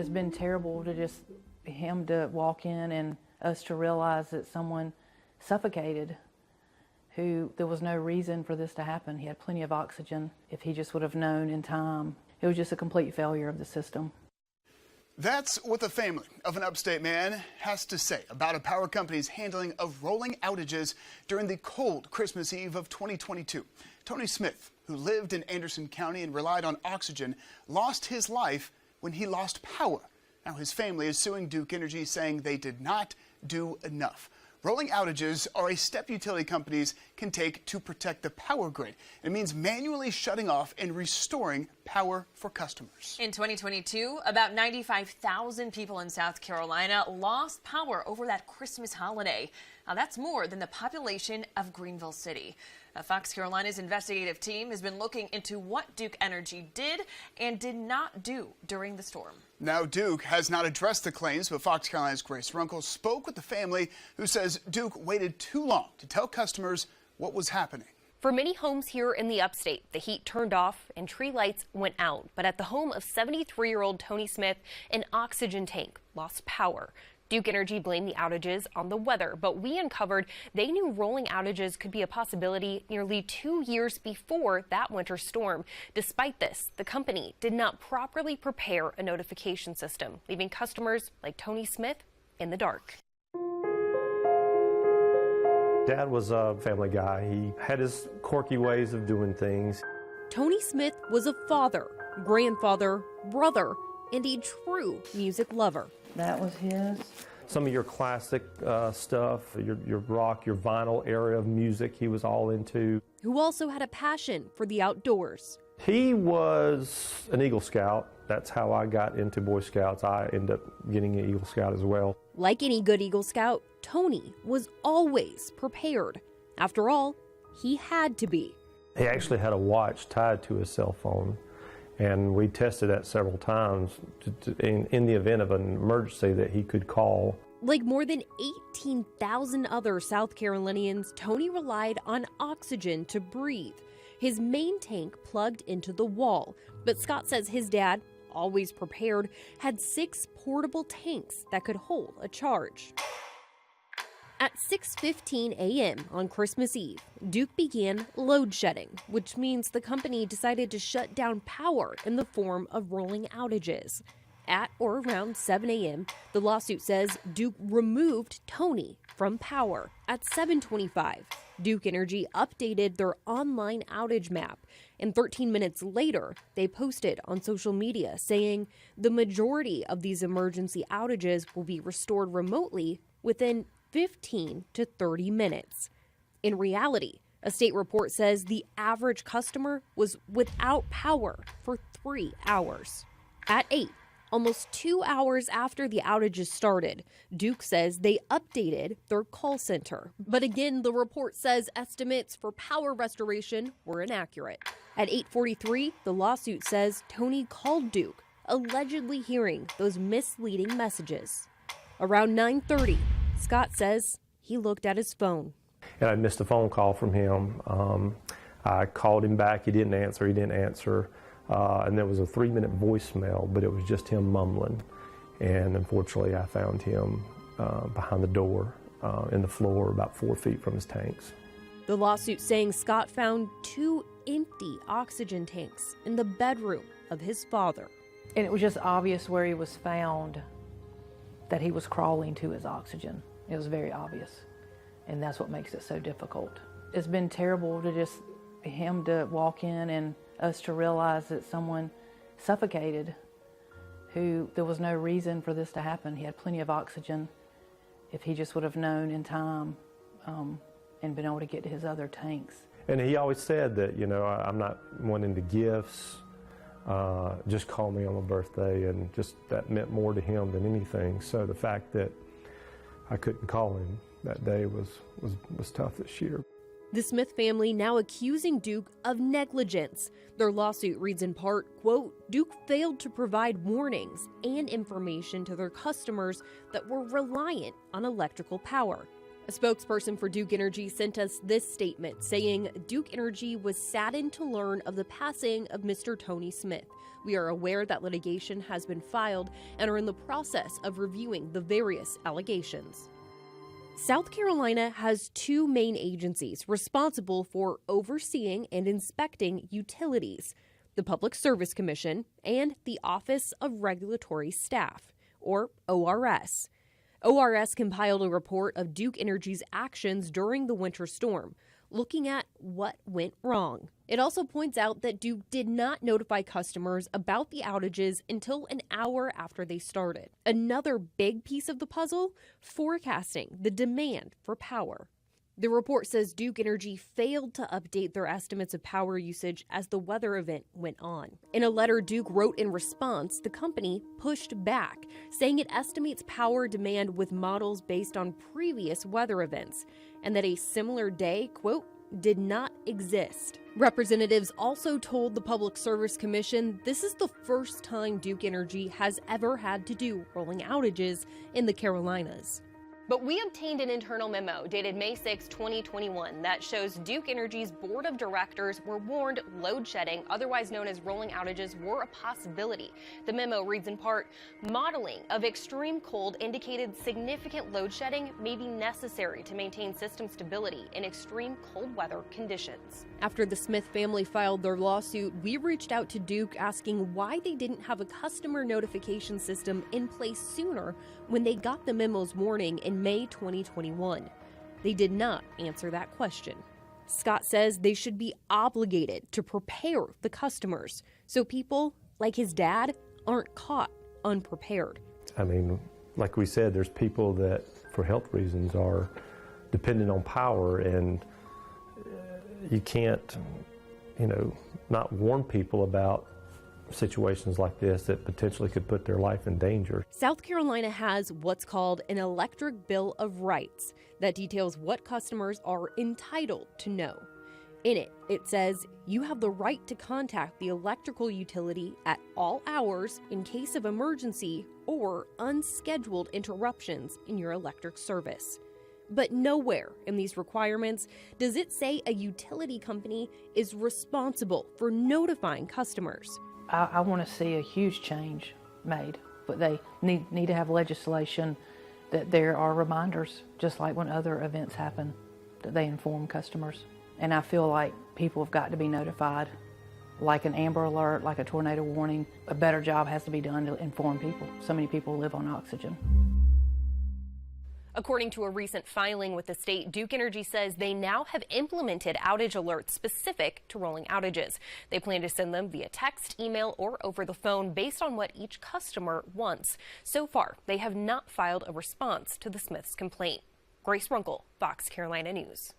It's been terrible to just him to walk in and us to realize that someone suffocated who there was no reason for this to happen. He had plenty of oxygen. If he just would have known in time, it was just a complete failure of the system. That's what the family of an upstate man has to say about a power company's handling of rolling outages during the cold Christmas Eve of 2022. Tony Smith, who lived in Anderson County and relied on oxygen, lost his life when he lost power. Now his family is suing Duke Energy, saying they did not do enough. Rolling outages are a step utility companies can take to protect the power grid. It means manually shutting off and restoring power for customers. In 2022, about 95,000 people in South Carolina lost power over that Christmas holiday. Now, that's more than the population of Greenville City. Fox Carolina's investigative team has been looking into what Duke Energy did and did not do during the storm. Now, Duke has not addressed the claims, but Fox Carolina's Grace Runkel spoke with the family, who says Duke waited too long to tell customers what was happening. For many homes here in the upstate, the heat turned off and tree lights went out. But at the home of 73-year-old Tony Smith, an oxygen tank lost power. Duke Energy blamed the outages on the weather, but we uncovered they knew rolling outages could be a possibility nearly 2 years before that winter storm. Despite this, the company did not properly prepare a notification system, leaving customers like Tony Smith in the dark. Dad was a family guy. He had his quirky ways of doing things. Tony Smith was a father, grandfather, brother, and a true music lover. That was his. Some of your classic stuff, your rock, your vinyl era of music, he was all into. Who also had a passion for the outdoors. He was an Eagle Scout. That's how I got into Boy Scouts. I ended up getting an Eagle Scout as well. Like any good Eagle Scout, Tony was always prepared. After all, he had to be. He actually had a watch tied to his cell phone, and we tested that several times in the event of an emergency that he could call. Like more than 18,000 other South Carolinians, Tony relied on oxygen to breathe. His main tank plugged into the wall, but Scott says his dad, always prepared, had 6 portable tanks that could hold a charge. At 6:15 a.m. on Christmas Eve, Duke began load shedding, which means the company decided to shut down power in the form of rolling outages. At or around 7 a.m., the lawsuit says Duke removed Tony from power. At 7:25, Duke Energy updated their online outage map, and 13 minutes later, they posted on social media saying the majority of these emergency outages will be restored remotely within 15 to 30 minutes. In reality, a state report says the average customer was without power for 3 hours. At 8, almost 2 hours after the outages started, Duke says they updated their call center. But again, the report says estimates for power restoration were inaccurate. At 8:43, the lawsuit says Tony called Duke, allegedly hearing those misleading messages. Around 9:30, Scott says he looked at his phone. And I missed a phone call from him. I called him back. He didn't answer. And there was a 3-minute voicemail, but it was just him mumbling. And unfortunately, I found him behind the door in the floor about 4 feet from his tanks. The lawsuit saying Scott found 2 empty oxygen tanks in the bedroom of his father. And it was just obvious where he was found that he was crawling to his oxygen. It was very obvious. And that's what makes it so difficult. It's been terrible to just him to walk in and us to realize that someone suffocated who there was no reason for this to happen. He had plenty of oxygen. If he just would have known in time and been able to get to his other tanks. And he always said that, I'm not one into gifts. Just call me on my birthday, and just that meant more to him than anything. So the fact that I couldn't call him that day was tough this year. The Smith family now accusing Duke of negligence. Their lawsuit reads in part, quote, Duke failed to provide warnings and information to their customers that were reliant on electrical power. A spokesperson for Duke Energy sent us this statement saying Duke Energy was saddened to learn of the passing of Mr. Tony Smith. We are aware that litigation has been filed and are in the process of reviewing the various allegations. South Carolina has two main agencies responsible for overseeing and inspecting utilities: the Public Service Commission and the Office of Regulatory Staff, or ORS. ORS compiled a report of Duke Energy's actions during the winter storm, looking at what went wrong. It also points out that Duke did not notify customers about the outages until an hour after they started. Another big piece of the puzzle: forecasting the demand for power. The report says Duke Energy failed to update their estimates of power usage as the weather event went on. In a letter Duke wrote in response, the company pushed back, saying it estimates power demand with models based on previous weather events, and that a similar day, quote, did not exist. Representatives also told the Public Service Commission this is the first time Duke Energy has ever had to do rolling outages in the Carolinas. But we obtained an internal memo dated May 6, 2021 that shows Duke Energy's board of directors were warned load shedding, otherwise known as rolling outages, were a possibility. The memo reads in part, modeling of extreme cold indicated significant load shedding may be necessary to maintain system stability in extreme cold weather conditions. After the Smith family filed their lawsuit, we reached out to Duke asking why they didn't have a customer notification system in place sooner when they got the memo's warning in May 2021. They did not answer that question. Scott says they should be obligated to prepare the customers so people like his dad aren't caught unprepared. I mean, like we said, there's people that for health reasons are dependent on power, and you can't, not warn people about situations like this that potentially could put their life in danger. South Carolina has what's called an Electric Bill of Rights that details what customers are entitled to know. In it, it says you have the right to contact the electrical utility at all hours in case of emergency or unscheduled interruptions in your electric service. But nowhere in these requirements does it say a utility company is responsible for notifying customers. I want to see a huge change made, but they need to have legislation that there are reminders, just like when other events happen, that they inform customers. And I feel like people have got to be notified, like an Amber Alert, like a tornado warning. A better job has to be done to inform people. So many people live on oxygen. According to a recent filing with the state, Duke Energy says they now have implemented outage alerts specific to rolling outages. They plan to send them via text, email, or over the phone based on what each customer wants. So far, they have not filed a response to the Smiths' complaint. Grace Runkel, Fox Carolina News.